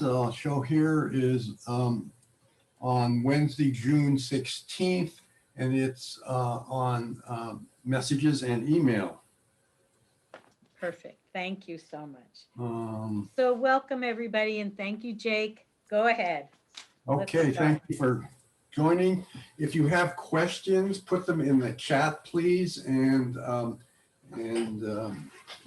I'll show here is on Wednesday, June 16th, and it's on messages and email. Perfect. Thank you so much. Um, So welcome everybody and thank you, Jake. Go ahead. okay, thank you for joining. If you have questions, put them in the chat, please, and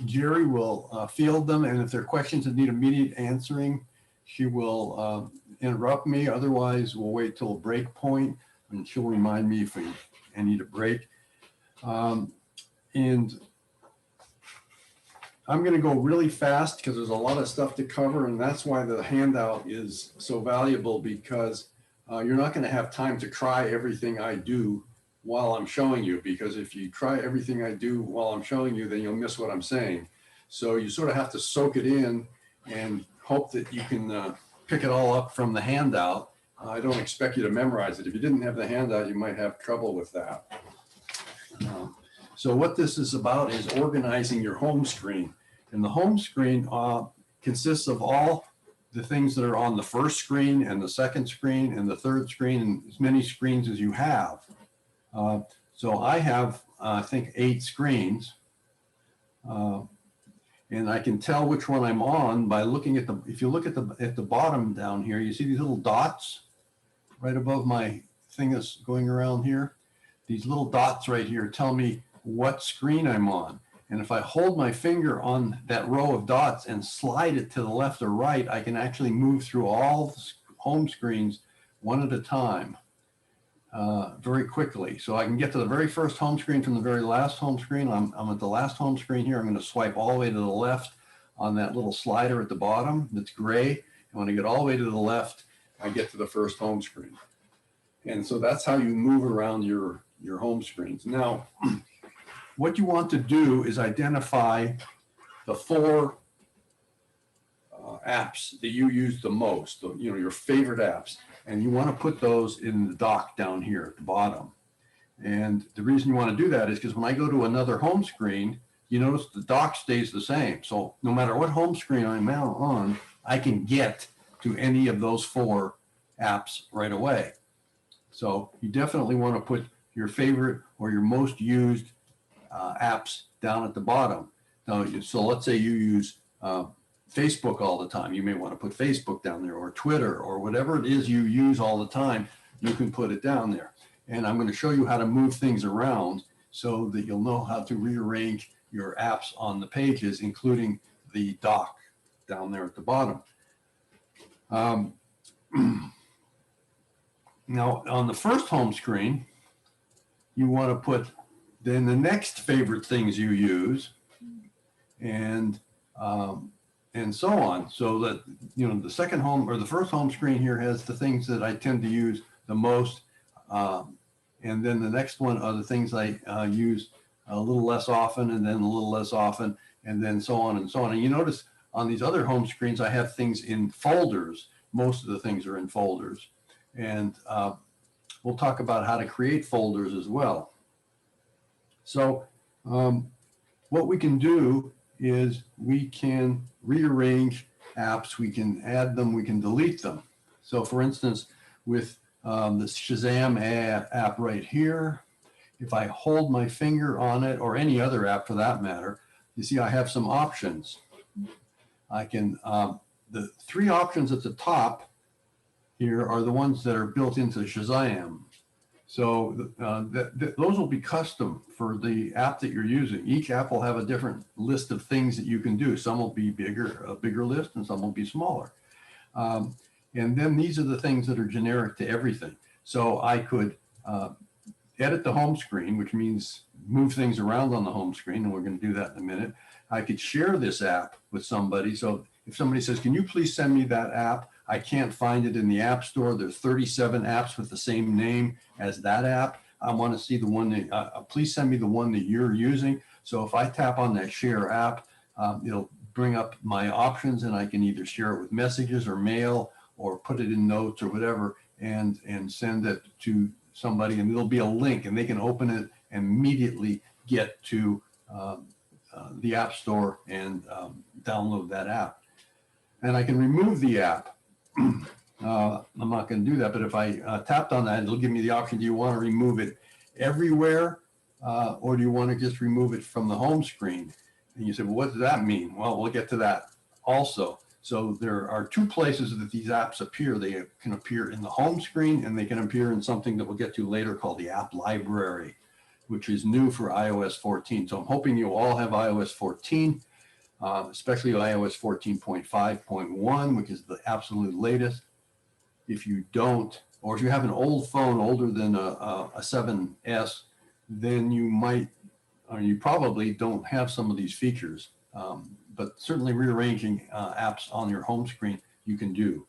Jerry will field them. And if there are questions that need immediate answering, she will interrupt me. Otherwise, we'll wait till a break point, and she'll remind me if I need a break. And I'm going to go really fast because there's a lot of stuff to cover, and that's why the handout is so valuable, because you're not going to have time to try everything I do while I'm showing you, because if you try everything I do while I'm showing you, then you'll miss what I'm saying. So you sort of have to soak it in and hope that you can pick it all up from the handout. I don't expect you to memorize it. If you didn't have the handout, you might have trouble with that. So what this is about is organizing your home screen. And the home screen consists of all the things that are on the first screen and the second screen and the third screen, and as many screens as you have. So I have, I think, 8 screens. And I can tell which one I'm on by looking at if you look at the bottom down here, you see these little dots right above my thing that's going around here. These little dots right here tell me what screen I'm on. And if I hold my finger on that row of dots and slide it to the left or right, I can actually move through all the home screens one at a time very quickly. So I can get to the very first home screen from the very last home screen. I'm at the last home screen here. I'm going to swipe all the way to the left on that little slider at the bottom that's gray. And when I get all the way to the left, I get to the first home screen. And so that's how you move around your home screens. Now, what you want to do is identify the 4 apps that you use the most, your favorite apps, and you want to put those in the dock down here at the bottom. And the reason you want to do that is because when I go to another home screen, you notice the dock stays the same. So no matter what home screen I'm now on, I can get to any of those 4 apps right away. So you definitely want to put your favorite or your most used apps down at the bottom. Now, so let's say you use Facebook all the time. You may want to put Facebook down there, or Twitter, or whatever it is you use all the time, you can put it down there. And I'm going to show you how to move things around so that you'll know how to rearrange your apps on the pages, including the dock down there at the bottom. Now, on the first home screen, you want to put then the next favorite things you use, and so on. So that, the second home or the first home screen here has the things that I tend to use the most. And then the next one are the things I use a little less often, and then a little less often, and then so on and so on. And you notice on these other home screens, I have things in folders. Most of the things are in folders. And we'll talk about how to create folders as well. So what we can do is we can rearrange apps, we can add them, we can delete them. So for instance, with the Shazam app right here, if I hold my finger on it, or any other app for that matter, you see I have some options. I can, the 3 options at the top here are the ones that are built into Shazam. So those will be custom for the app that you're using. Each app will have a different list of things that you can do. Some will be a bigger list, and some will be smaller. And then these are the things that are generic to everything. So I could edit the home screen, which means move things around on the home screen, and we're going to do that in a minute. I could share this app with somebody. So if somebody says, can you please send me that app? I can't find it in the App Store. There's 37 apps with the same name as that app. I want to see the one that, please send me the one that you're using. So if I tap on that share app, it'll bring up my options, and I can either share it with messages or mail, or put it in notes or whatever, and send it to somebody, and it'll be a link, and they can open it and immediately get to the App Store and download that app. And I can remove the app. I'm not going to do that, but if I tapped on that, it'll give me the option. Do you want to remove it everywhere, or do you want to just remove it from the home screen? And you say, well, what does that mean? Well, we'll get to that also. So there are two places that these apps appear. They can appear in the home screen, and they can appear in something that we'll get to later called the app library, which is new for iOS 14. So I'm hoping you all have iOS 14, especially iOS 14.5.1, which is the absolute latest. If you don't, or if you have an old phone older than a 7S, then you might, or you probably don't have some of these features. But certainly rearranging apps on your home screen, you can do.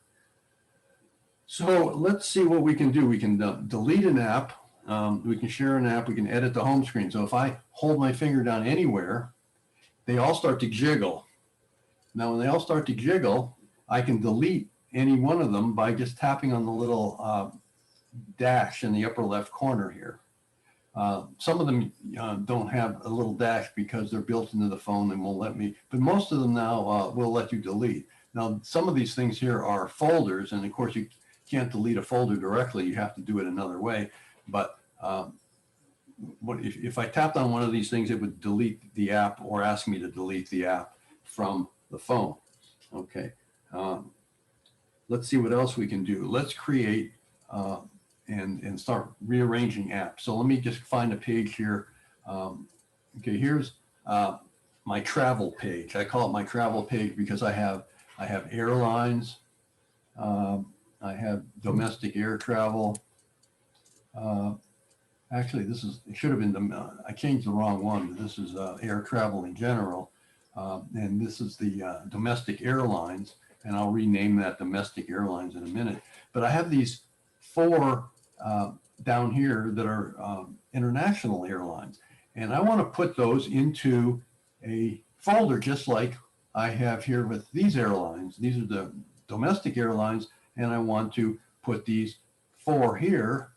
So let's see what we can do. We can delete an app. We can share an app. We can edit the home screen. So if I hold my finger down anywhere, they all start to jiggle. Now, when they all start to jiggle, I can delete any one of them by just tapping on the little dash in the upper left corner here. Some of them don't have a little dash because they're built into the phone and won't let me, but most of them now will let you delete. Now, some of these things here are folders, and of course you can't delete a folder directly. You have to do it another way. But if I tapped on one of these things, it would delete the app or ask me to delete the app from the phone. Okay. Let's see what else we can do. Let's create and start rearranging apps. So let me just find a page here. Okay, here's my travel page. I call it my travel page because I have airlines, I have domestic air travel. Actually, it should have been, I changed the wrong one. This is air travel in general. And this is the domestic airlines, and I'll rename that domestic airlines in a minute. But I have these 4 down here that are international airlines. And I want to put those into a folder just like I have here with these airlines. These are the domestic airlines, and I want to put these 4 here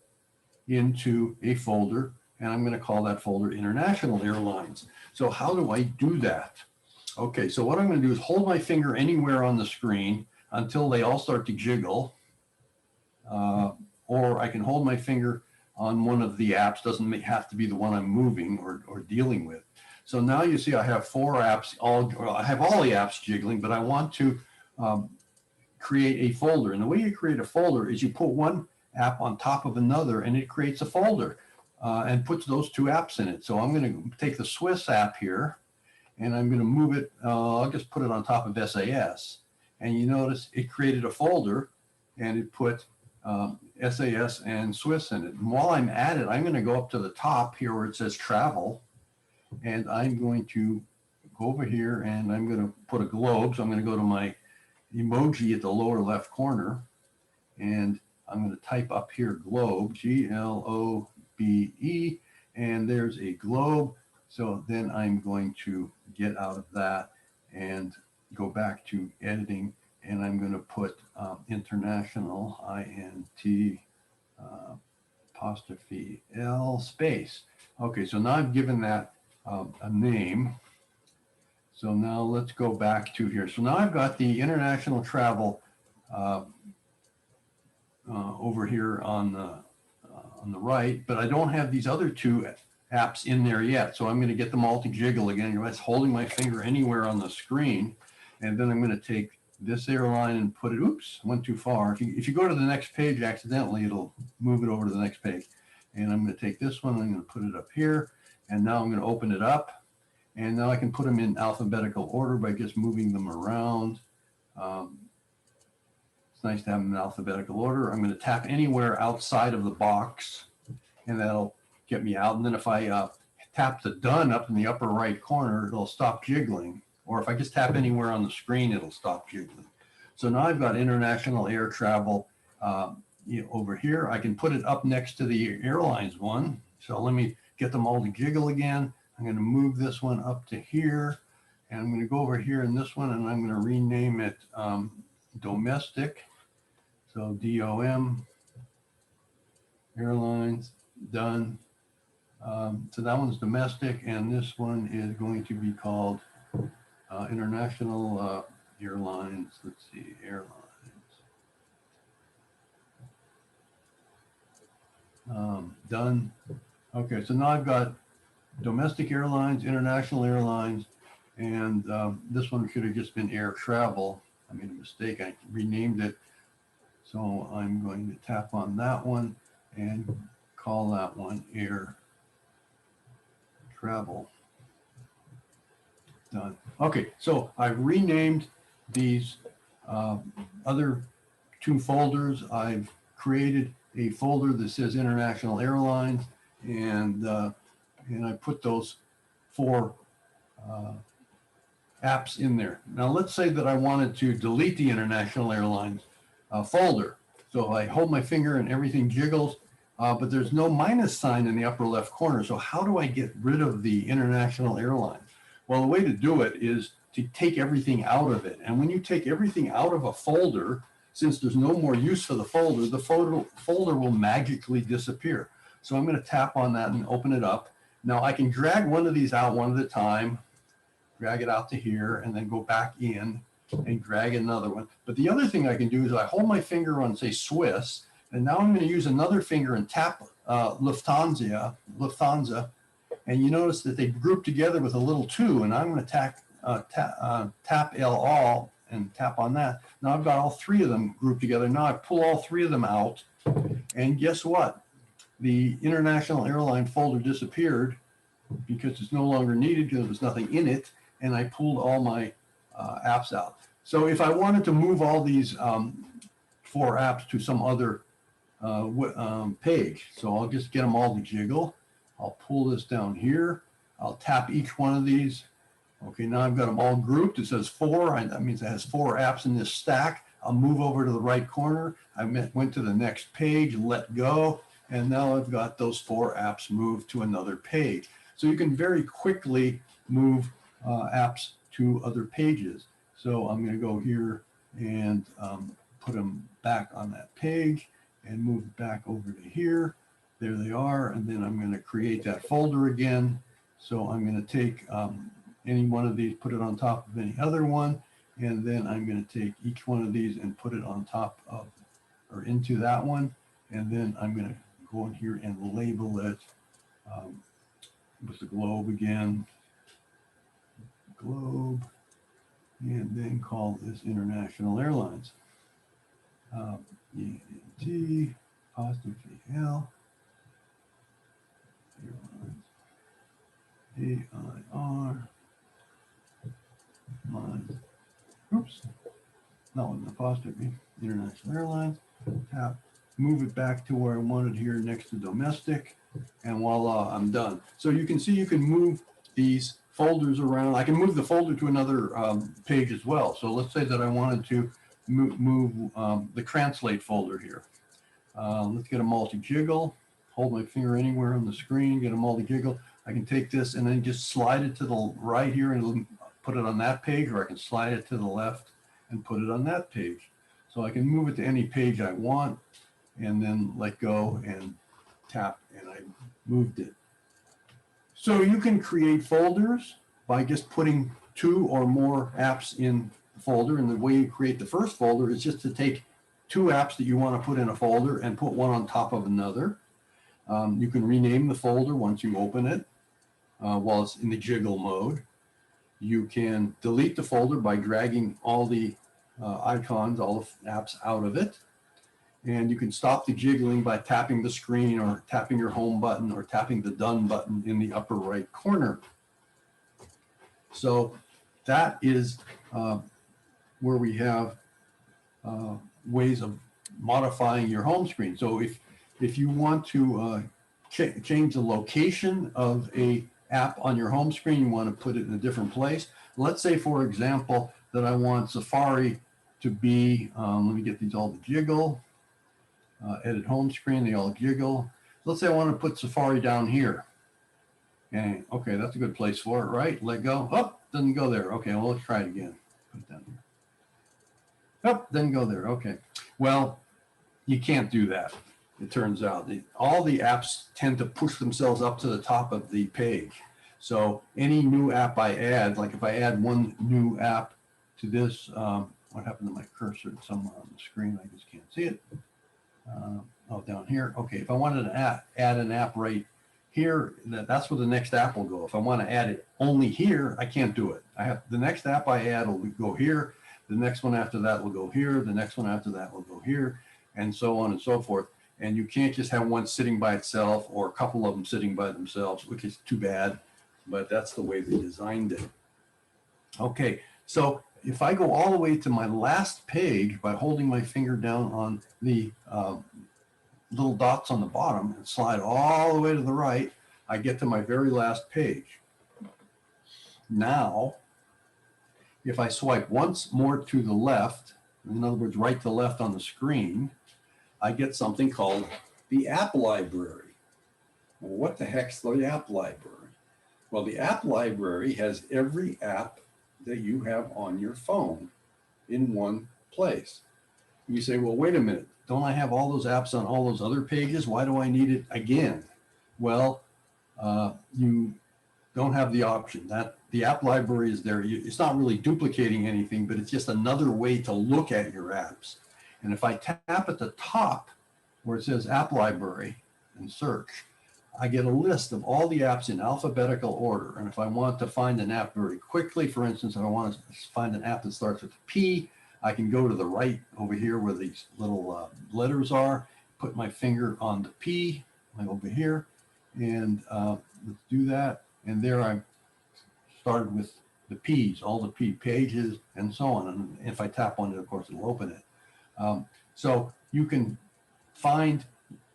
into a folder, and I'm going to call that folder International Airlines. So how do I do that? Okay, so what I'm going to do is hold my finger anywhere on the screen until they all start to jiggle. Or I can hold my finger on one of the apps, doesn't have to be the one I'm moving or dealing with. So now you see I have 4 apps, I have all the apps jiggling, but I want to create a folder. And the way you create a folder is you put one app on top of another, and it creates a folder and puts those 2 apps in it. So I'm going to take the Swiss app here, and I'm going to move it, I'll just put it on top of SAS. And you notice it created a folder, and it put SAS and Swiss in it. And while I'm at it, I'm going to go up to the top here where it says travel, and I'm going to go over here, and I'm going to put a globe. So I'm going to go to my emoji at the lower left corner, and I'm going to type up here globe, GLOBE, and there's a globe. So then I'm going to get out of that and go back to editing, and I'm going to put international, INT apostrophe L space. Okay, so now I've given that a name. So now let's go back to here. So now I've got the international travel over here on the right, but I don't have these other 2 apps in there yet. So I'm going to get them all to jiggle again. That's holding my finger anywhere on the screen. And then I'm going to take this airline and put it, oops, went too far. If you go to the next page accidentally, it'll move it over to the next page. And I'm going to take this one, I'm going to put it up here. And now I'm going to open it up. And now I can put them in alphabetical order by just moving them around. It's nice to have them in alphabetical order. I'm going to tap anywhere outside of the box, and that'll get me out. And then if I tap the done up in the upper right corner, it'll stop jiggling. Or if I just tap anywhere on the screen, it'll stop jiggling. So now I've got international air travel over here. I can put it up next to the airlines one. So let me get them all to jiggle again. I'm going to move this one up to here, and I'm going to go over here in this one, and I'm going to rename it domestic. So DOM airlines, done. So that one's domestic, and this one is going to be called international airlines. Let's see, airlines. Done. Okay, so now I've got domestic airlines, international airlines, and this one should have just been air travel. I made a mistake. I renamed it. So I'm going to tap on that one and call that one air travel. Done. Okay, so I renamed these other two folders. I've created a folder that says International Airlines, and I put those four apps in there. Now let's say that I wanted to delete the International Airlines folder. So I hold my finger and everything jiggles, but there's no minus sign in the upper left corner. So how do I get rid of the International Airlines? Well, the way to do it is to take everything out of it. And when you take everything out of a folder, since there's no more use for the folder will magically disappear. So I'm going to tap on that and open it up. Now I can drag one of these out one at a time, drag it out to here, and then go back in and drag another one. But the other thing I can do is I hold my finger on, say, Swiss, and now I'm going to use another finger and tap Lufthansa, and you notice that they group together with a little 2, and I'm going to tap L all and tap on that. Now I've got all three of them grouped together. Now I pull all three of them out, and guess what? The International Airline folder disappeared because it's no longer needed because there's nothing in it, and I pulled all my apps out. So if I wanted to move all these 4 apps to some other page, so I'll just get them all to jiggle. I'll pull this down here. I'll tap each one of these. Okay, now I've got them all grouped. It says 4. That means it has 4 apps in this stack. I'll move over to the right corner. I went to the next page, let go, and now I've got those 4 apps moved to another page. So you can very quickly move apps to other pages. So I'm going to go here and put them back on that page and move it back over to here. There they are. And then I'm going to create that folder again. So I'm going to take any one of these, put it on top of any other one. And then I'm going to take each one of these and put it on top of or into that one. And then I'm going to go in here and label it with the globe again. Globe. And then call this International Airlines. E-N-T, apostrophe L, Airlines, A-I-R, lines, oops, not with an apostrophe, International Airlines, tap, move it back to where I wanted here next to domestic, and voila, I'm done. So you can see you can move these folders around. I can move the folder to another page as well. So let's say that I wanted to move the translate folder here. Let's get them all to jiggle. Hold my finger anywhere on the screen, get them all to jiggle. I can take this and then just slide it to the right here and put it on that page, or I can slide it to the left and put it on that page. So I can move it to any page I want and then let go and tap, and I moved it. So you can create folders by just putting 2 or more apps in the folder. And the way you create the first folder is just to take 2 apps that you want to put in a folder and put one on top of another. You can rename the folder once you open it while it's in the jiggle mode. You can delete the folder by dragging all the icons, all the apps out of it. And you can stop the jiggling by tapping the screen or tapping your home button or tapping the done button in the upper right corner. So that is where we have ways of modifying your home screen. So if you want to change the location of a app on your home screen, you want to put it in a different place. Let's say, for example, that I want Safari to be, let me get these all to jiggle. Edit home screen, they all jiggle. Let's say I want to put Safari down here. And okay, that's a good place for it, right? Let go. Oh, doesn't go there. Okay, well, let's try it again. Put it down here. Oh, doesn't go there. Okay. Well, you can't do that. It turns out all the apps tend to push themselves up to the top of the page. So any new app I add, like if I add one new app to this, what happened to my cursor? It's somewhere on the screen. I just can't see it. Oh, down here. Okay, if I wanted to add an app right here, that's where the next app will go. If I want to add it only here, I can't do it. I have the next app I add will go here. The next one after that will go here. The next one after that will go here, and so on and so forth. And you can't just have one sitting by itself or a couple of them sitting by themselves, which is too bad, but that's the way they designed it. Okay, so if I go all the way to my last page by holding my finger down on the little dots on the bottom and slide all the way to the right, I get to my very last page. Now, if I swipe once more to the left, in other words, right to left on the screen, I get something called the app library. Well, what the heck's the app library? Well, the app library has every app that you have on your phone in one place. You say, well, wait a minute, don't I have all those apps on all those other pages? Why do I need it again? Well, you don't have the option. That the app library is there. It's not really duplicating anything, but it's just another way to look at your apps. And if I tap at the top where it says app library and search, I get a list of all the apps in alphabetical order. And if I want to find an app very quickly, for instance, if I want to find an app that starts with P, I can go to the right over here where these little letters are, put my finger on the P over here, and let's do that. And there I started with the P's, all the P pages and so on. And if I tap on it, of course, it'll open it. So you can find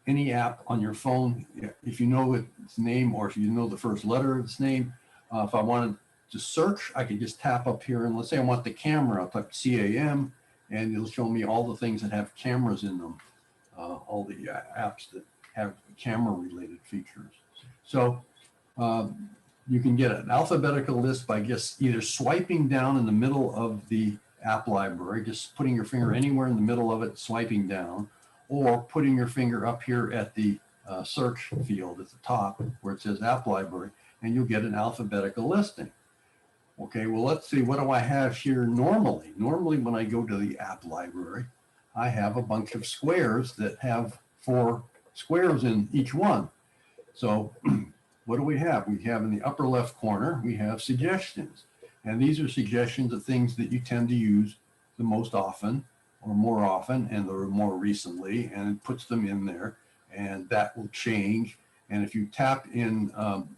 any app on your phone if you know its name or if you know the first letter of its name. If I wanted to search, I could just tap up here and let's say I want the camera, I'll type CAM and it'll show me all the things that have cameras in them, all the apps that have camera related features. So you can get an alphabetical list by just either swiping down in the middle of the app library, just putting your finger anywhere in the middle of it, swiping down, or putting your finger up here at the search field at the top where it says app library, and you'll get an alphabetical listing. Okay, well, let's see, what do I have here normally? Normally, when I go to the app library, I have a bunch of squares that have 4 squares in each one. So what do we have? We have in the upper left corner, we have suggestions. And these are suggestions of things that you tend to use the most often or more often and or more recently, and it puts them in there, and that will change. And if you tap in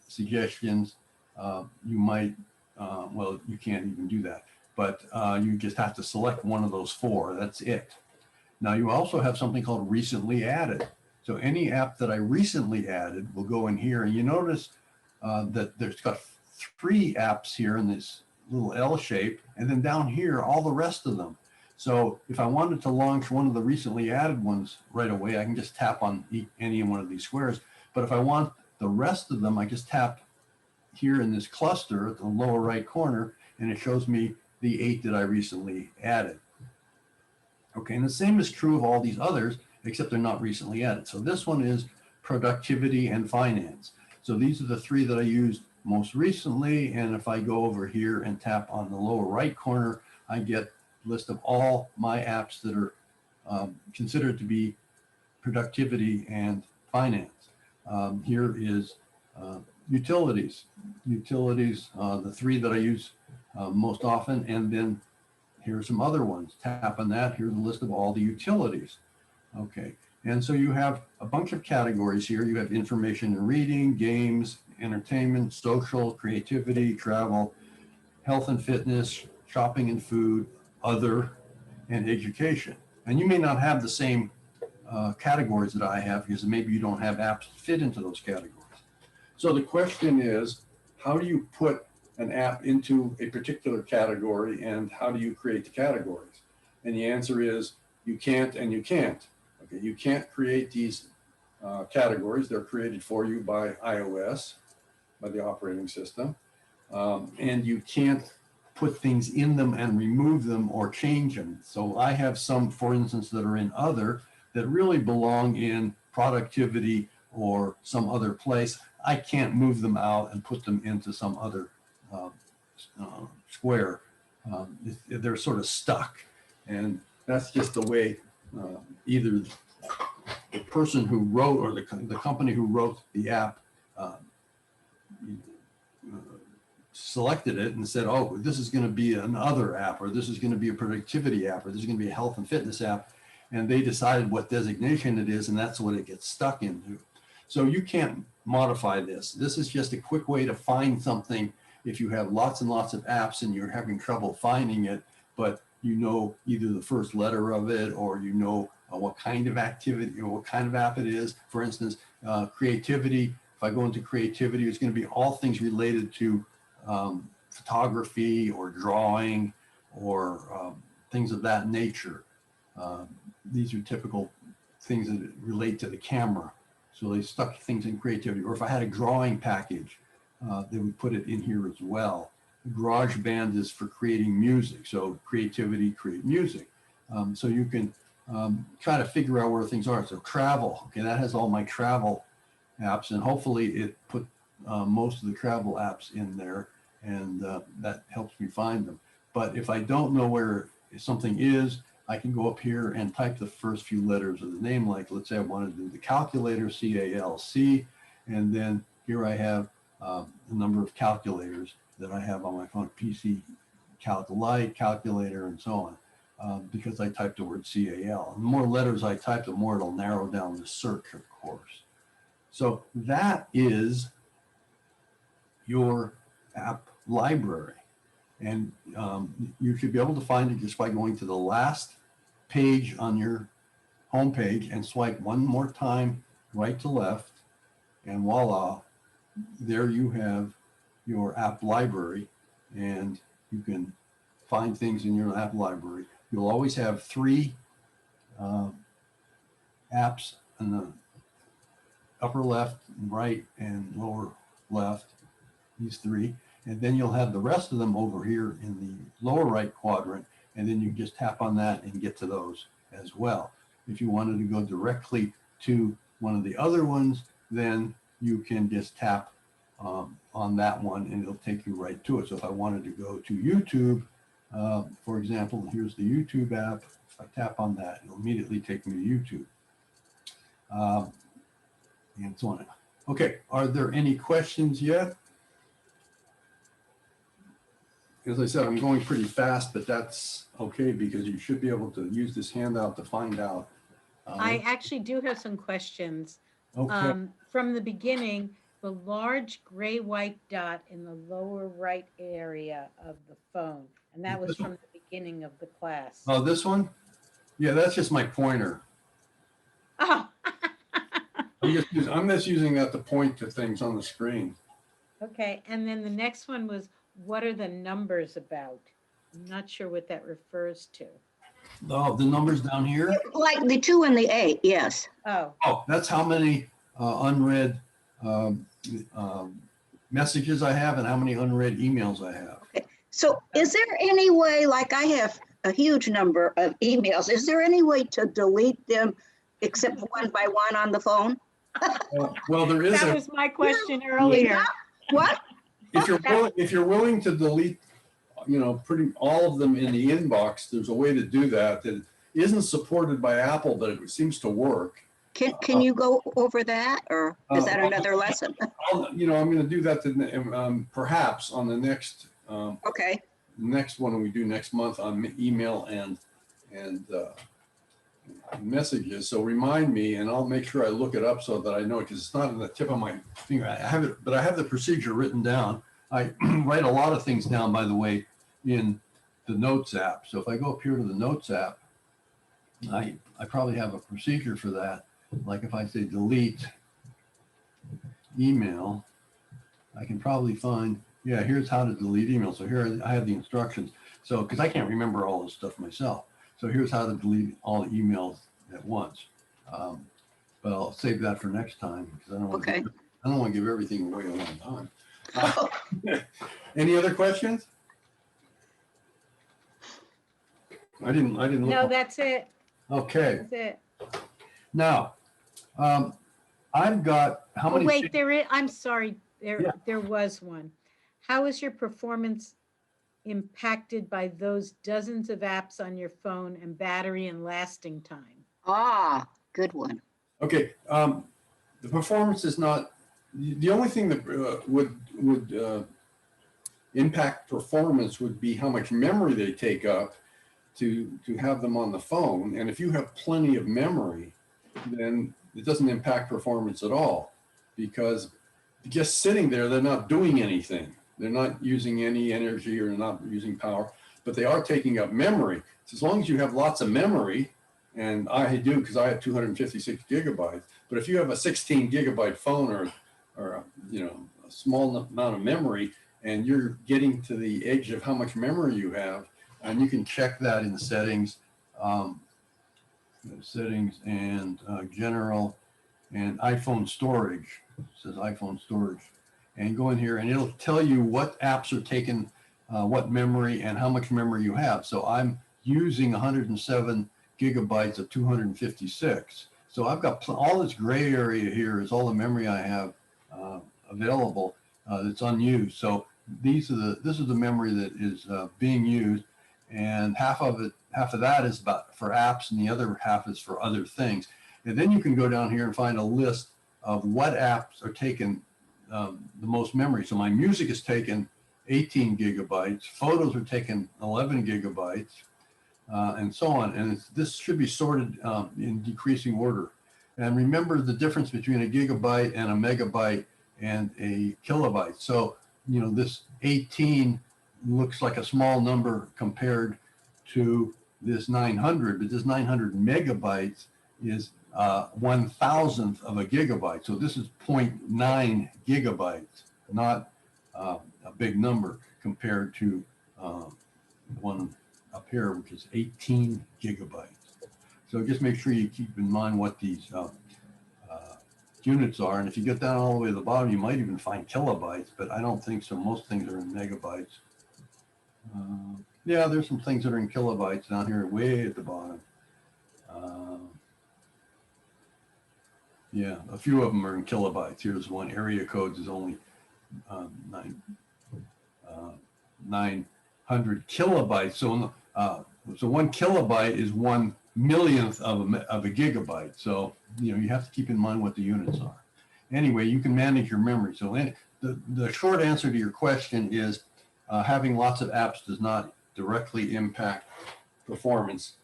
suggestions, you might, well, you can't even do that, but you just have to select one of those 4, that's it. Now you also have something called recently added. So any app that I recently added will go in here, and you notice that there's got 3 apps here in this little L shape, and then down here, all the rest of them. So if I wanted to launch one of the recently added ones right away, I can just tap on any one of these squares. But if I want the rest of them, I just tap here in this cluster at the lower right corner, and it shows me the 8 that I recently added. Okay, and the same is true of all these others, except they're not recently added. So this one is productivity and finance. So these are the 3 that I used most recently. And if I go over here and tap on the lower right corner, I get a list of all my apps that are considered to be productivity and finance. Here is utilities. Utilities, the 3 that I use most often, and then here are some other ones. Tap on that, here's a list of all the utilities. Okay, and so you have a bunch of categories here. You have information and reading, games, entertainment, social, creativity, travel, health and fitness, shopping and food, other, and education. And you may not have the same categories that I have because maybe you don't have apps that fit into those categories. So the question is, how do you put an app into a particular category and how do you create the categories? And the answer is you can't and you can't. Okay, you can't create these categories. They're created for you by iOS, by the operating system. And you can't put things in them and remove them or change them. So I have some, for instance, that are in other that really belong in productivity or some other place. I can't move them out and put them into some other square. They're sort of stuck. And that's just the way either the person who wrote, or the company who wrote the app, uh, selected it and said, oh, this is going to be another app, or this is going to be a productivity app, or this is going to be a health and fitness app. And they decided what designation it is, and that's what it gets stuck into. So you can't modify this. This is just a quick way to find something if you have lots and lots of apps and you're having trouble finding it, but you know either the first letter of it, or you know what kind of activity or what kind of app it is. For instance, creativity. If I go into creativity, it's going to be all things related to photography or drawing or things of that nature. These are typical things that relate to the camera. So they stuck things in creativity. Or if I had a drawing package, they would put it in here as well. GarageBand is for creating music. So creativity, create music. So you can try to figure out where things are. So travel, okay, that has all my travel apps, and hopefully it put most of the travel apps in there, and that helps me find them. But if I don't know where something is, I can go up here and type the first few letters of the name. Like, let's say I want to do the calculator, CALC, and then here I have the number of calculators that I have on my phone, PC, Calc Lite, calculator, and so on, because I typed the word CAL. The more letters I type, the more it'll narrow down the search, of course. So that is your app library. And you should be able to find it just by going to the last page on your home page and swipe one more time right to left, and voila, there you have your app library, and you can find things in your app library. You'll always have 3 apps in the upper left, right, and lower left, these 3. And then you'll have the rest of them over here in the lower right quadrant, and then you just tap on that and get to those as well. If you wanted to go directly to one of the other ones, then you can just tap on that one and it'll take you right to it. So if I wanted to go to YouTube, for example, here's the YouTube app. If I tap on that, it'll immediately take me to YouTube. And so on. Okay, are there any questions yet? As I said, I'm going pretty fast, but that's okay because you should be able to use this handout to find out. I actually do have some questions. Okay. From the beginning, the large gray-white dot in the lower right area of the phone, and that was from the beginning of the class. Oh, this one? Yeah, that's just my pointer. Oh. I'm just using that to point to things on the screen. Okay, and then the next one was, what are the numbers about? I'm not sure what that refers to. Oh, the numbers down here? Like the 2 and the 8, yes. Oh, Oh, that's how many unread messages I have and how many unread emails I have. Okay. So is there any way, like I have a huge number of emails, is there any way to delete them except one by one on the phone? Well, there is that was my question earlier. What? if you're willing to delete, pretty all of them in the inbox, there's a way to do that isn't supported by Apple, but it seems to work. Can you go over that, or is that another lesson? I'm going to do that perhaps on the next Okay. next one we do next month on email and messages. So remind me, and I'll make sure I look it up so that I know it, because it's not on the tip of my finger. I have it, but I have the procedure written down. I write a lot of things down, by the way, in the Notes app. So if I go up here to the Notes app, I probably have a procedure for that. Like if I say delete email, I can probably find, yeah, here's how to delete email. So here I have the instructions. So, because I can't remember all this stuff myself. So here's how to delete all the emails at once. But I'll save that for next time because I don't want to give everything away at one time. Any other questions? I didn't look. No, that's it. Okay. That's it. Now, I've got how many? Wait, I'm sorry. Yeah. There was one. How is your performance impacted by those dozens of apps on your phone and battery and lasting time? Ah, good one. Okay, the performance is not, the only thing that would impact performance would be how much memory they take up to have them on the phone. And if you have plenty of memory, then it doesn't impact performance at all, because just sitting there, they're not doing anything. They're not using any energy or not using power, but they are taking up memory. So as long as you have lots of memory, and I do because I have 256 gigabytes, but if you have a 16 gigabyte phone or a small amount of memory, and you're getting to the edge of how much memory you have, and you can check that in settings, settings and general and iPhone storage. It says iPhone storage, and go in here and it'll tell you what apps are taking what memory and how much memory you have. So I'm using 107 gigabytes of 256. So I've got all this gray area here is all the memory I have available that's unused. So this is the memory that is being used, and half of that is about for apps, and the other half is for other things. And then you can go down here and find a list of what apps are taking the most memory. So my music is taking 18 gigabytes, photos are taking 11 gigabytes, and so on. And this should be sorted in decreasing order. And remember the difference between a gigabyte and a megabyte and a kilobyte. So, this 18 looks like a small number compared to this 900, but this 900 megabytes is 1,000th of a gigabyte. So this is 0.9 gigabytes, not a big number compared to one up here, which is 18 gigabytes. So just make sure you keep in mind what these units are. And if you get down all the way to the bottom, you might even find kilobytes, but I don't think so. Most things are in megabytes. Yeah, there's some things that are in kilobytes down here way at the bottom. Yeah, a few of them are in kilobytes. Here's one. Area codes is only 900 kilobytes. So 1 kilobyte is 1/1,000,000th of a gigabyte. So you have to keep in mind what the units are. Anyway, you can manage your memory. So the short answer to your question is having lots of apps does not directly impact performance.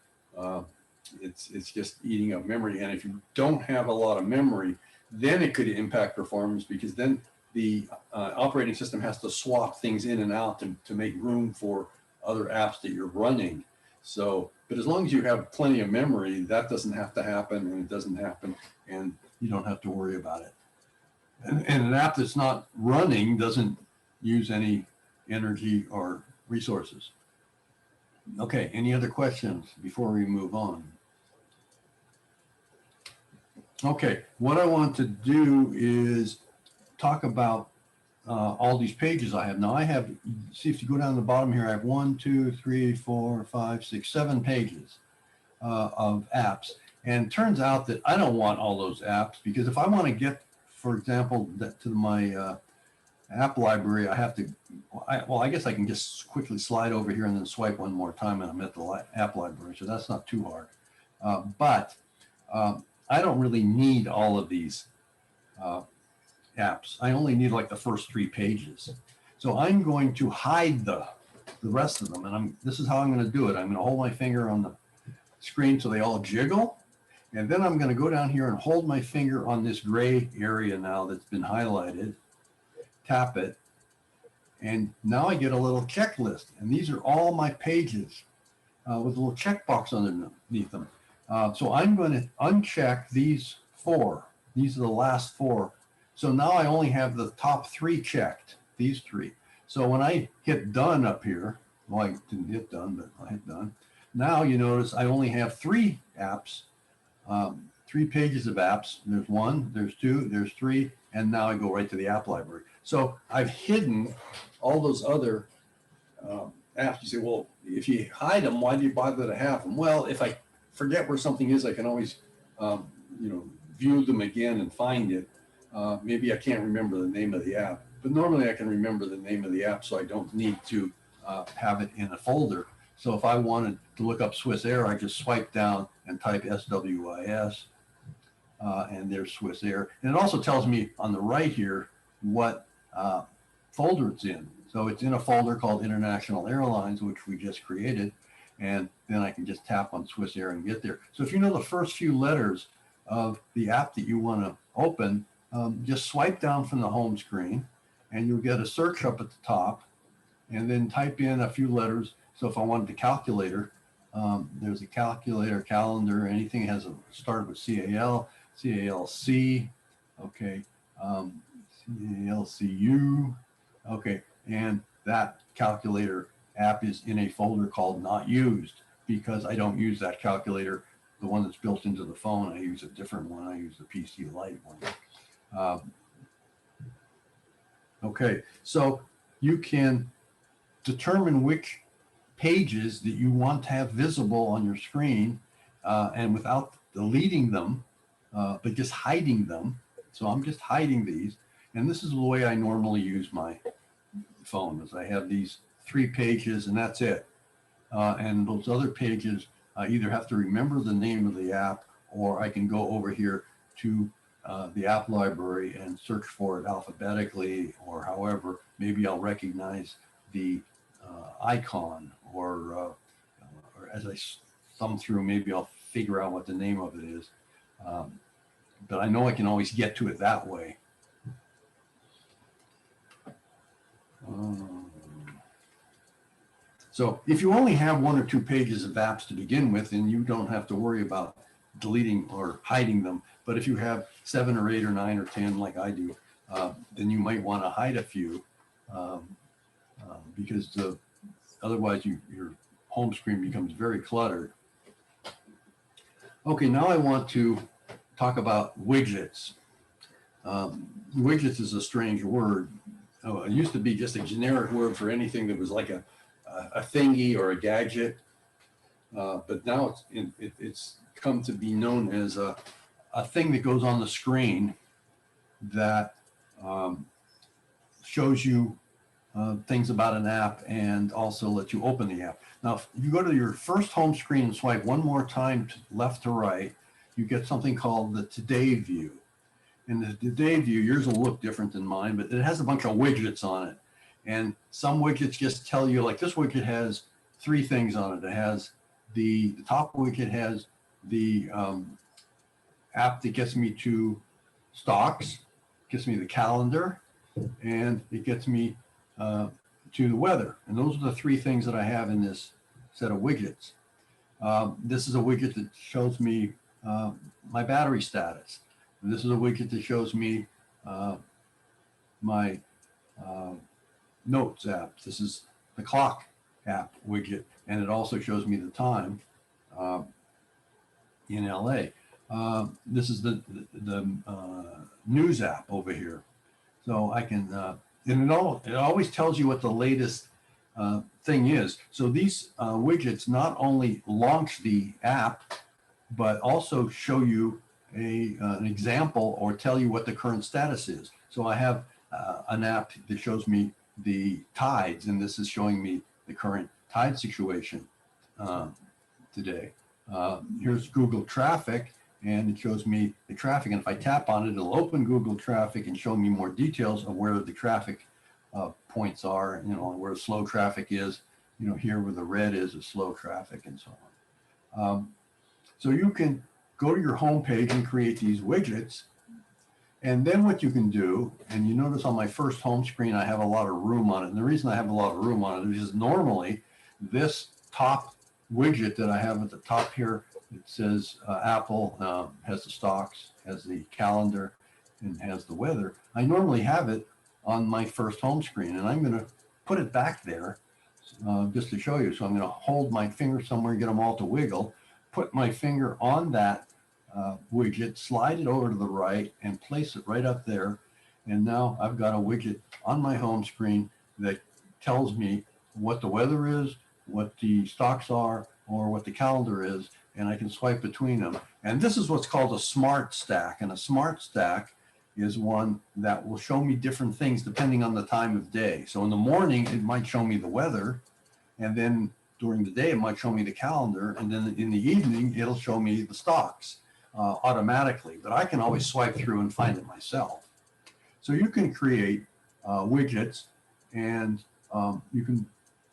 It's just eating up memory. And if you don't have a lot of memory, then it could impact performance, because then the operating system has to swap things in and out to make room for other apps that you're running. So, but as long as you have plenty of memory, that doesn't have to happen, and it doesn't happen, and you don't have to worry about it. And an app that's not running doesn't use any energy or resources. Okay, any other questions before we move on? Okay, what I want to do is talk about all these pages I have. Now I have, see if you go down the bottom here, I have 1, 2, 3, 4, 5, 6, 7 pages of apps. And it turns out that I don't want all those apps, because if I want to get, for example, to my app library, I have to, I guess I can just quickly slide over here and then swipe one more time and I'm at the app library. So that's not too hard. But I don't really need all of these apps. I only need like the first 3 pages. So I'm going to hide the rest of them. And this is how I'm going to do it. I'm going to hold my finger on the screen so they all jiggle. And then I'm going to go down here and hold my finger on this gray area now that's been highlighted. Tap it, and now I get a little checklist, and these are all my pages with a little checkbox underneath them. So I'm going to uncheck these 4. These are the last 4. So now I only have the top 3 checked, these 3. So when I hit done up here, well, I didn't hit done, but I hit done. Now you notice I only have 3 apps, 3 pages of apps. There's 1, there's 2, there's 3, and now I go right to the app library. So I've hidden all those other apps. You say, well, if you hide them, why do you bother to have them? Well, if I forget where something is, I can always, view them again and find it. Maybe I can't remember the name of the app, but normally I can remember the name of the app, so I don't need to have it in a folder. So if I wanted to look up Swiss Air, I just swipe down and type SWIS. and there's Swiss Air. And it also tells me on the right here what folder it's in. So it's in a folder called International Airlines, which we just created. And then I can just tap on Swiss Air and get there. So if you know the first few letters of the app that you want to open, just swipe down from the home screen and you'll get a search up at the top, and then type in a few letters. So if I wanted the calculator, there's a calculator, calendar, anything that has a started with CAL, CALC, okay, CALCU, okay, and that calculator app is in a folder called not used, because I don't use that calculator, the one that's built into the phone. I use a different one. I use the PC Lite one. Okay, so you can determine which pages that you want to have visible on your screen, and without deleting them, but just hiding them. So I'm just hiding these. And this is the way I normally use my phone, is I have these 3 pages and that's it. And those other pages, I either have to remember the name of the app, or I can go over here to the app library and search for it alphabetically, or however, maybe I'll recognize the icon, or as I thumb through, maybe I'll figure out what the name of it is. But I know I can always get to it that way. So if you only have 1 or 2 pages of apps to begin with, then you don't have to worry about deleting or hiding them. But if you have 7 or 8 or 9 or 10 like I do, then you might want to hide a few, because otherwise your home screen becomes very cluttered. Okay, now I want to talk about widgets. Widgets is a strange word. It used to be just a generic word for anything that was like a thingy or a gadget, but now it's come to be known as a thing that goes on the screen that shows you things about an app and also let you open the app. Now, if you go to your first home screen and swipe one more time left to right, you get something called the Today view. In the Today view, yours will look different than mine, but it has a bunch of widgets on it. And some widgets just tell you, like this widget has 3 things on it. It has the top widget has the app that gets me to stocks, gets me the calendar, and it gets me to the weather. And those are the 3 things that I have in this set of widgets. This is a widget that shows me my battery status. And this is a widget that shows me my Notes app. This is the clock app widget, and it also shows me the time in LA. This is the news app over here. So I can, and it always tells you what the latest thing is. So these widgets not only launch the app, but also show you an example or tell you what the current status is. So I have an app that shows me the tides, and this is showing me the current tide situation today. Here's Google Traffic, and it shows me the traffic. And if I tap on it, it'll open Google Traffic and show me more details of where the traffic points are, where slow traffic is, here where the red is slow traffic and so on. So you can go to your home page and create these widgets. And then what you can do, and you notice on my first home screen, I have a lot of room on it. And the reason I have a lot of room on it is normally this top widget that I have at the top here, it says Apple, has the stocks, has the calendar, and has the weather. I normally have it on my first home screen, and I'm going to put it back there just to show you. So I'm going to hold my finger somewhere, get them all to wiggle, put my finger on that widget, slide it over to the right, and place it right up there. And now I've got a widget on my home screen that tells me what the weather is, what the stocks are, or what the calendar is, and I can swipe between them. And this is what's called a smart stack. And a smart stack is one that will show me different things depending on the time of day. So in the morning, it might show me the weather, and then during the day, it might show me the calendar, and then in the evening, it'll show me the stocks. automatically, but I can always swipe through and find it myself. So you can create widgets, and you can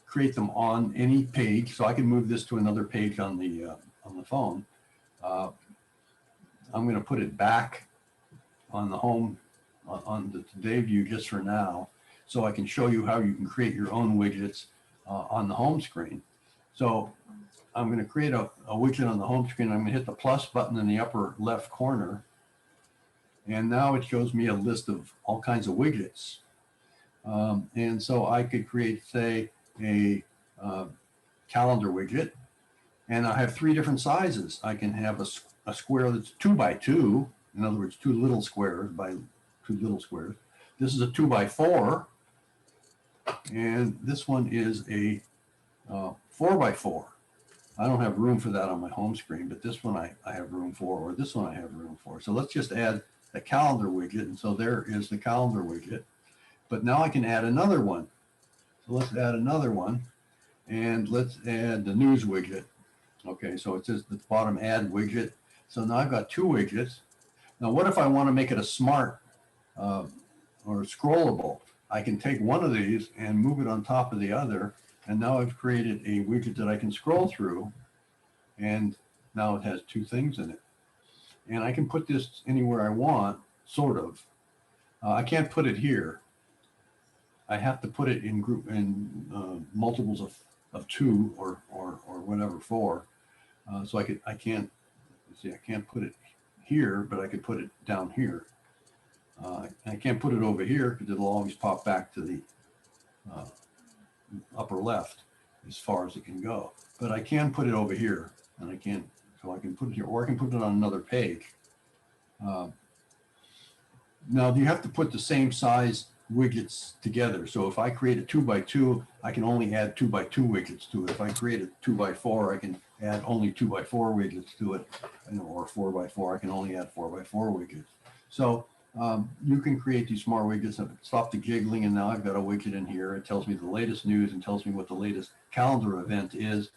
create them on any page. So I can move this to another page on the phone. I'm going to put it back on the home, on the today view just for now, so I can show you how you can create your own widgets on the home screen. So I'm going to create a widget on the home screen. I'm going to hit the plus button in the upper left corner. And now it shows me a list of all kinds of widgets. And so I could create, say, a calendar widget. And I have 3 different sizes. I can have a square that's 2 by 2. In other words, 2 little squares by 2 little squares. This is a 2 by 4. And this one is a 4 by 4. I don't have room for that on my home screen, but this one I have room for, or this one I have room for. So let's just add the calendar widget. And so there is the calendar widget. But now I can add another one. So let's add another one. And let's add the news widget. Okay, so it says at the bottom, add widget. So now I've got 2 widgets. Now, what if I want to make it a smart or scrollable? I can take one of these and move it on top of the other. And now I've created a widget that I can scroll through. And now it has 2 things in it. And I can put this anywhere I want, sort of. I can't put it here. I have to put it in multiples of 2 or whatever, 4. So I can't put it here, but I could put it down here. I can't put it over here because it'll always pop back to the upper left as far as it can go. But I can put it over here, and I can put it here, or I can put it on another page. Now you have to put the same size widgets together. So if I create a 2 by 2, I can only add 2 by 2 widgets to it. If I create a 2 by 4, I can add only 2 by 4 widgets to it, or 4 by 4, I can only add 4 by 4 widgets. So you can create these smart widgets. I've stopped the jiggling, and now I've got a widget in here. It tells me the latest news and tells me what the latest calendar event is.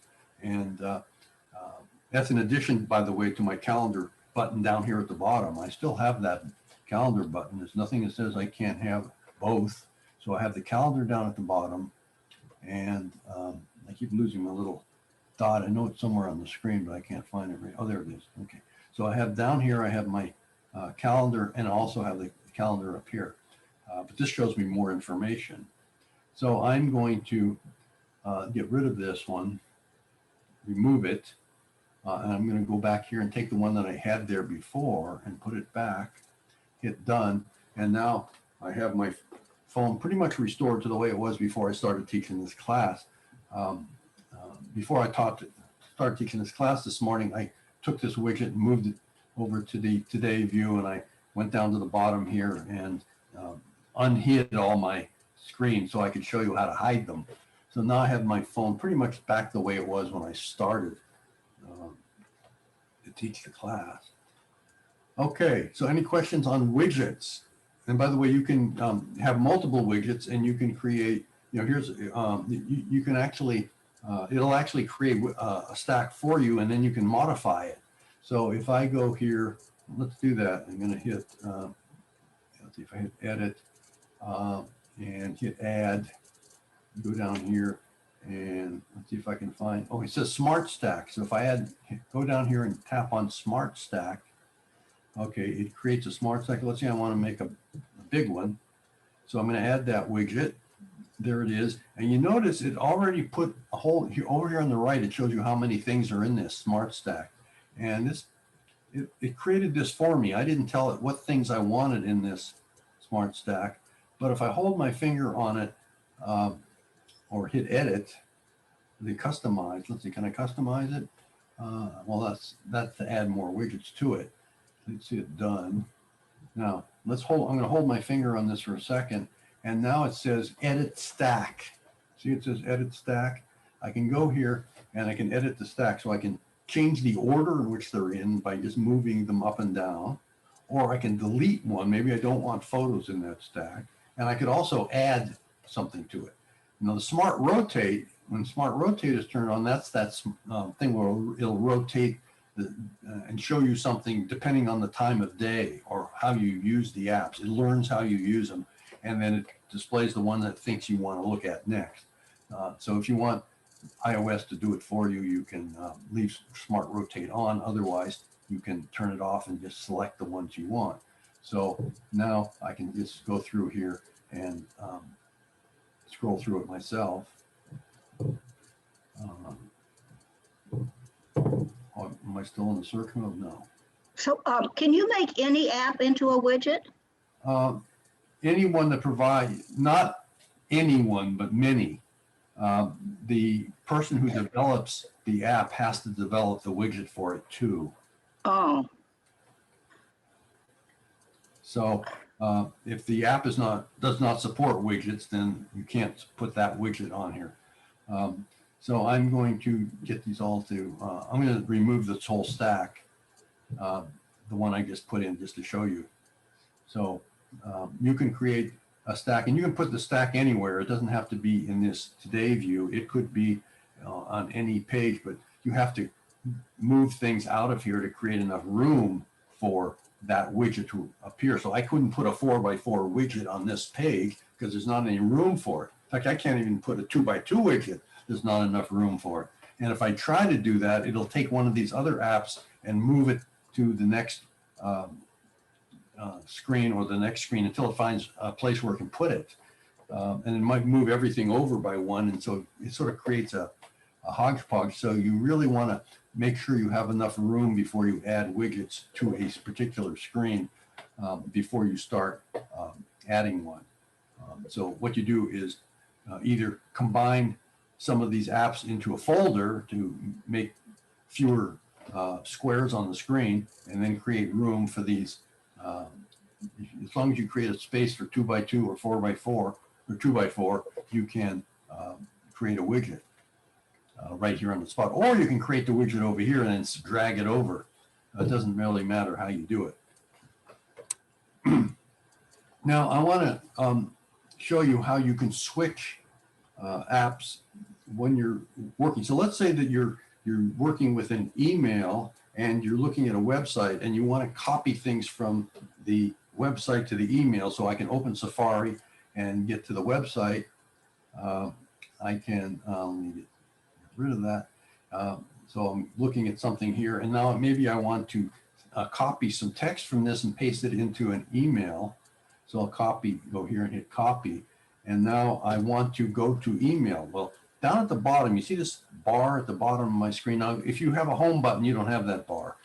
And that's in addition, by the way, to my calendar button down here at the bottom. I still have that calendar button. There's nothing that says I can't have both. So I have the calendar down at the bottom, and I keep losing my little dot. I know it's somewhere on the screen, but I can't find it. Oh, there it is. Okay. So I have down here, I have my calendar, and I also have the calendar up here. But this shows me more information. So I'm going to get rid of this one, remove it, and I'm going to go back here and take the one that I had there before and put it back, hit done, and now I have my phone pretty much restored to the way it was before I started teaching this class. Before I started teaching this class this morning, I took this widget and moved it over to the today view, and I went down to the bottom here and unhid all my screens so I could show you how to hide them. So now I have my phone pretty much back the way it was when I started to teach the class. Okay, so any questions on widgets? And by the way, you can have multiple widgets, and you can create, here's, you can actually, it'll actually create a stack for you, and then you can modify it. So if I go here, let's do that. I'm going to hit, let's see if I hit edit and hit add, go down here, and let's see if I can find, oh, it says smart stack. So if I go down here and tap on smart stack, okay, it creates a smart stack. Let's say I want to make a big one. So I'm going to add that widget. There it is. And you notice it already put a whole, over here on the right, it shows you how many things are in this smart stack. And this, it created this for me. I didn't tell it what things I wanted in this smart stack. But if I hold my finger on it or hit edit, the customize, let's see, can I customize it? Well, that's to add more widgets to it. Let's see it done. Now, I'm going to hold my finger on this for a second. And now it says edit stack. See, it says edit stack. I can go here and I can edit the stack. So I can change the order in which they're in by just moving them up and down. Or I can delete one. Maybe I don't want photos in that stack. And I could also add something to it. Now, the smart rotate, when smart rotate is turned on, that's that thing where it'll rotate and show you something depending on the time of day or how you use the apps. It learns how you use them, and then it displays the one that thinks you want to look at next. So if you want iOS to do it for you, you can leave Smart Rotate on. Otherwise, you can turn it off and just select the ones you want. So now I can just go through here and scroll through it myself. Am I still in the search mode? No. So can you make any app into a widget? Anyone that provides, not anyone, but many. The person who develops the app has to develop the widget for it too. Oh, So if the app does not support widgets, then you can't put that widget on here. So I'm going to get these all to, I'm going to remove this whole stack, the one I just put in just to show you. So you can create a stack, and you can put the stack anywhere. It doesn't have to be in this today view. It could be on any page, but you have to move things out of here to create enough room for that widget to appear. So I couldn't put a 4x4 widget on this page because there's not any room for it. In fact, I can't even put a 2x2 widget. There's not enough room for it. And if I try to do that, it'll take one of these other apps and move it to the next screen or the next screen until it finds a place where it can put it. And it might move everything over by one. And so it sort of creates a hodgepodge. So you really want to make sure you have enough room before you add widgets to a particular screen before you start adding one. So what you do is either combine some of these apps into a folder to make fewer squares on the screen, and then create room for these. As long as you create a space for 2x2 or 4x4 or 2x4, you can create a widget right here on the spot. Or you can create the widget over here and then drag it over. It doesn't really matter how you do it. Now I want to show you how you can switch apps when you're working. So let's say that you're working with an email and you're looking at a website and you want to copy things from the website to the email. So I can open Safari and get to the website. I can let me get rid of that. So I'm looking at something here, and now maybe I want to copy some text from this and paste it into an email. So I'll go here and hit copy. And now I want to go to email. Well, down at the bottom, you see this bar at the bottom of my screen. Now, if you have a home button, you don't have that bar.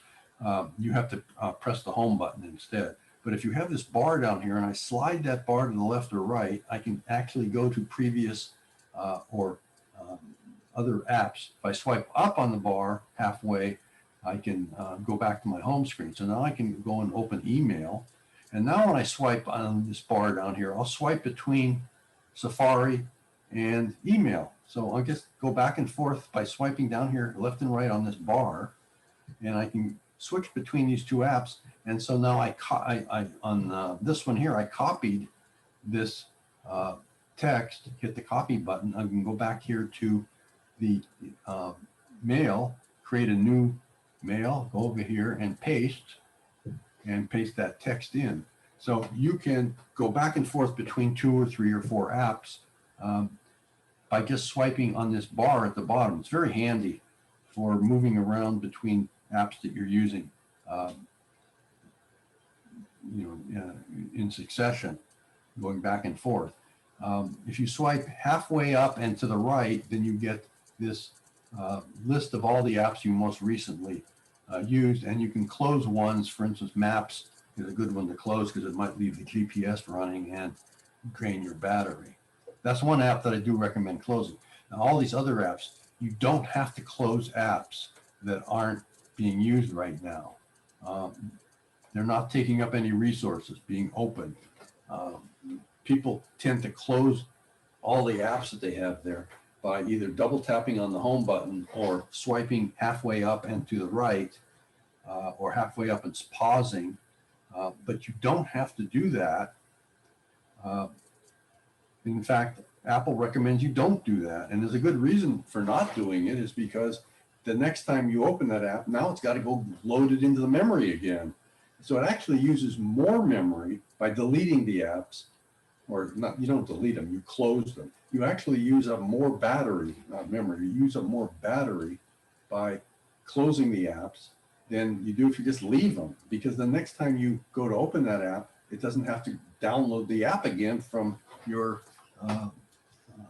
You have to press the home button instead. But if you have this bar down here and I slide that bar to the left or right, I can actually go to previous or other apps. If I swipe up on the bar halfway, I can go back to my home screen. So now I can go and open email. And now when I swipe on this bar down here, I'll swipe between Safari and email. So I'll just go back and forth by swiping down here left and right on this bar, and I can switch between these two apps. And so now on this one here, I copied this text, hit the copy button. I can go back here to the mail, create a new mail, go over here and paste that text in. So you can go back and forth between 2 or 3 or 4 apps by just swiping on this bar at the bottom. It's very handy for moving around between apps that you're using, in succession, going back and forth. If you swipe halfway up and to the right, then you get this list of all the apps you most recently used, and you can close ones. For instance, Maps is a good one to close because it might leave the GPS running and drain your battery. That's one app that I do recommend closing. Now, all these other apps, you don't have to close apps that aren't being used right now. They're not taking up any resources, being open. People tend to close all the apps that they have there by either double tapping on the home button or swiping halfway up and to the right, or halfway up and pausing. But you don't have to do that. In fact, Apple recommends you don't do that. And there's a good reason for not doing it, is because the next time you open that app, now it's got to go load it into the memory again. So it actually uses more memory by deleting the apps, or not, you don't delete them, you close them. You actually use up more battery, not memory, you use up more battery by closing the apps than you do if you just leave them. Because the next time you go to open that app, it doesn't have to download the app again from your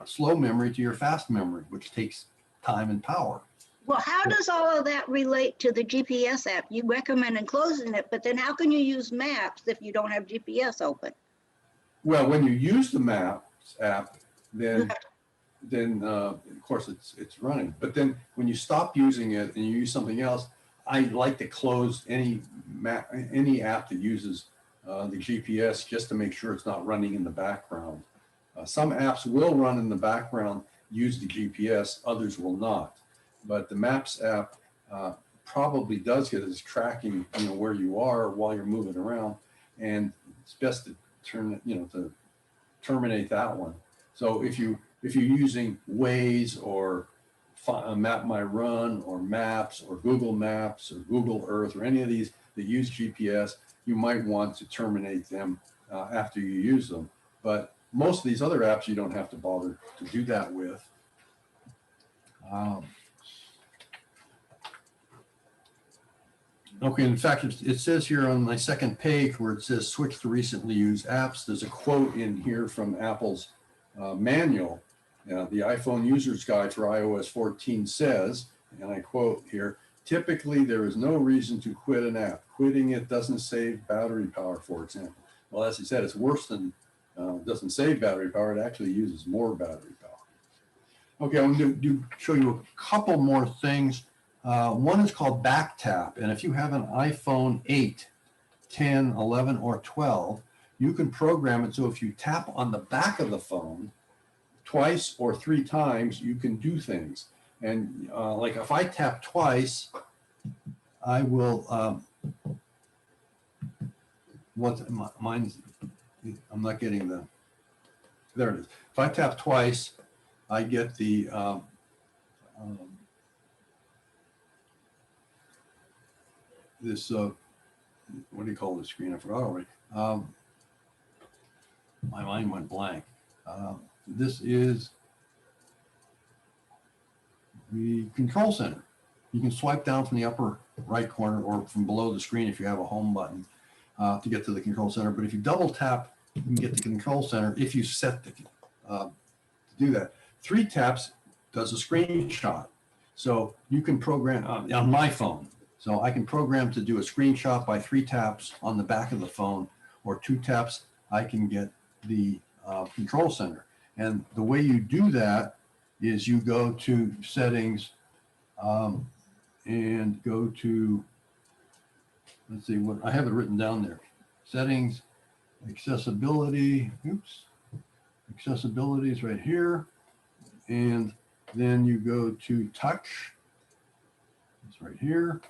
slow memory to your fast memory, which takes time and power. Well, how does all of that relate to the GPS app? You recommend closing it, but then how can you use maps if you don't have GPS open? Well, when you use the Maps app, You then of course it's running. But then when you stop using it and you use something else, I like to close any app that uses the GPS just to make sure it's not running in the background. Some apps will run in the background, use the GPS, others will not. But the Maps app probably does get its tracking, where you are while you're moving around, and it's best to to terminate that one. So if you're using Waze or Map My Run or Maps or Google Maps or Google Earth or any of these that use GPS, you might want to terminate them after you use them. But most of these other apps you don't have to bother to do that with. Okay, in fact, it says here on my second page where it says switch to recently used apps, there's a quote in here from Apple's manual. The iPhone User's Guide for iOS 14 says, and I quote here, typically there is no reason to quit an app. Quitting it doesn't save battery power, for example. Well, as he said, it's worse than doesn't save battery power, it actually uses more battery power. Okay, I'm going to show you a couple more things. One is called back tap, and if you have an iPhone 8, 10, 11, or 12, you can program it so if you tap on the back of the phone twice or 3 times, you can do things. And like if I tap twice, I will, mine's, I'm not getting the, there it is. If I tap twice, I get the, this, what do you call the screen? I forgot already. My mind went blank. This is the control center. You can swipe down from the upper right corner or from below the screen if you have a home button to get to the control center. But if you double tap, you can get the control center if you set the, to do that. 3 taps does a screenshot. So you can program on my phone. So I can program to do a screenshot by 3 taps on the back of the phone, or 2 taps, I can get the control center. And the way you do that is you go to settings and go to, let's see what, I have it written down there. Settings, accessibility, oops. Accessibility is right here. And then you go to touch, it's right here.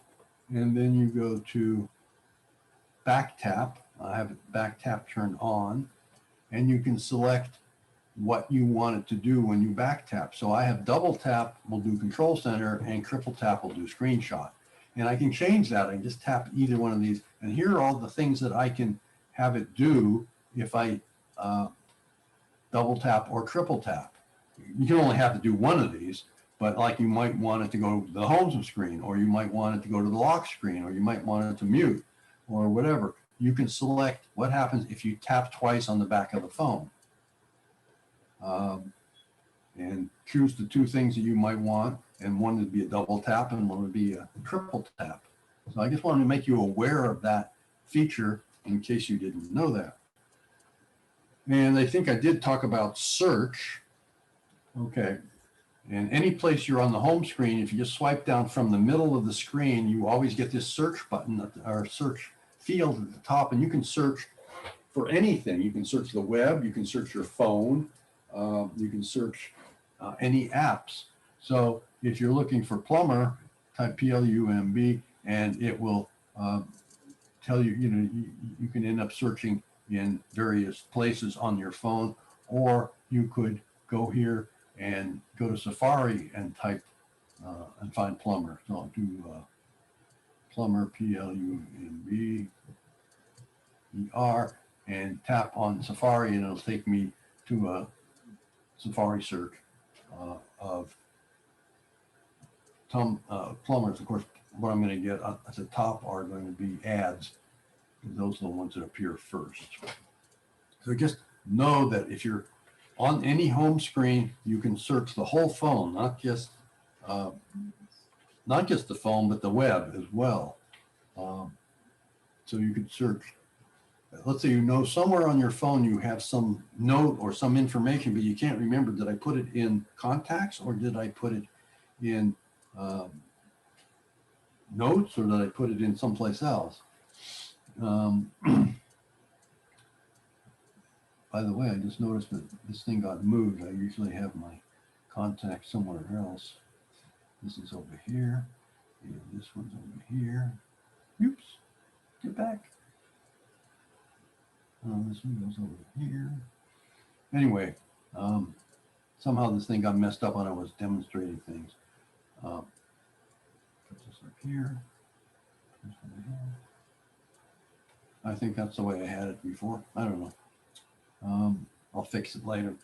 And then you go to back tap. I have back tap turned on, and you can select what you want it to do when you back tap. So I have double tap will do control center and triple tap will do screenshot. And I can change that. I can just tap either one of these. And here are all the things that I can have it do if I double tap or triple tap. You can only have to do one of these, but like you might want it to go to the home screen, or you might want it to go to the lock screen, or you might want it to mute, or whatever. You can select what happens if you tap twice on the back of the phone. And choose the 2 things that you might want, and one would be a double tap and one would be a triple tap. So I just wanted to make you aware of that feature in case you didn't know that. And I think I did talk about search. Okay. And any place you're on the home screen, if you just swipe down from the middle of the screen, you always get this search button or search field at the top, and you can search for anything. You can search the web, you can search your phone, you can search any apps. So if you're looking for plumber, type Plumb, and it will tell you, you can end up searching in various places on your phone, or you could go here and go to Safari and type and find plumber. So I'll do plumber, Plumber, and tap on Safari, and it'll take me to a Safari search of plumbers. Of course, what I'm going to get at the top are going to be ads. Those are the ones that appear first. So just know that if you're on any home screen, you can search the whole phone, not just the phone, but the web as well. So you could search. Let's say you know somewhere on your phone you have some note or some information, but you can't remember. Did I put it in contacts or did I put it in notes or did I put it in someplace else? By the way, I just noticed that this thing got moved. I usually have my contact somewhere else. This is over here, and this one's over here. Oops, get back. This one goes over here. Anyway, somehow this thing got messed up when I was demonstrating things. Put this up here. This one here. I think that's the way I had it before. I don't know. I'll fix it later.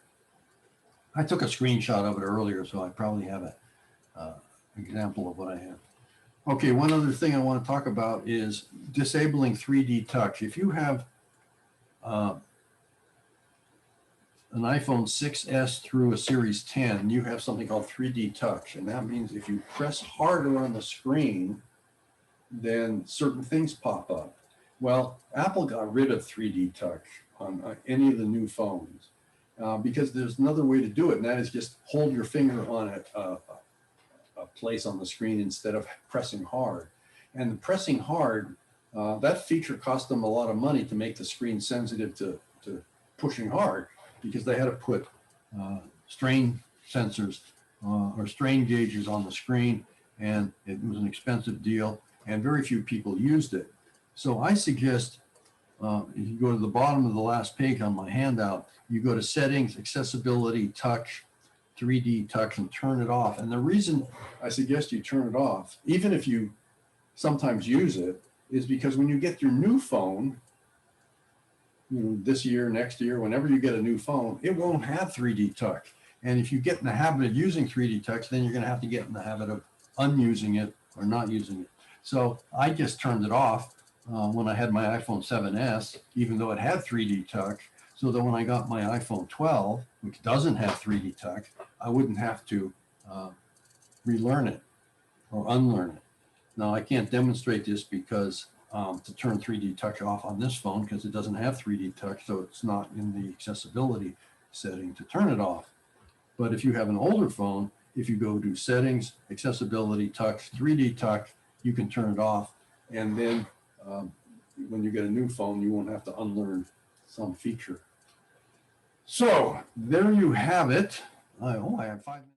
I took a screenshot of it earlier, so I probably have an example of what I have. Okay, one other thing I want to talk about is disabling 3D touch. If you have an iPhone 6S through a Series 10, you have something called 3D touch. And that means if you press harder on the screen, then certain things pop up. Well, Apple got rid of 3D touch on any of the new phones because there's another way to do it, and that is just hold your finger on a place on the screen instead of pressing hard. And the pressing hard, that feature cost them a lot of money to make the screen sensitive to pushing hard, because they had to put strain sensors or strain gauges on the screen, and it was an expensive deal, and very few people used it. So I suggest if you go to the bottom of the last page on my handout, you go to Settings, Accessibility, Touch, 3D Touch, and turn it off. And the reason I suggest you turn it off, even if you sometimes use it, is because when you get your new phone, this year, next year, whenever you get a new phone, it won't have 3D touch. And if you get in the habit of using 3D touch, then you're going to have to get in the habit of unusing it or not using it. So I just turned it off when I had my iPhone 7S, even though it had 3D touch, so that when I got my iPhone 12, which doesn't have 3D touch, I wouldn't have to relearn it or unlearn it. Now, I can't demonstrate this because to turn 3D touch off on this phone, because it doesn't have 3D touch, so it's not in the accessibility setting to turn it off. But if you have an older phone, if you go to Settings, Accessibility, Touch, 3D touch, you can turn it off. And then when you get a new phone, you won't have to unlearn some feature. So there you have it. I have 5 minutes.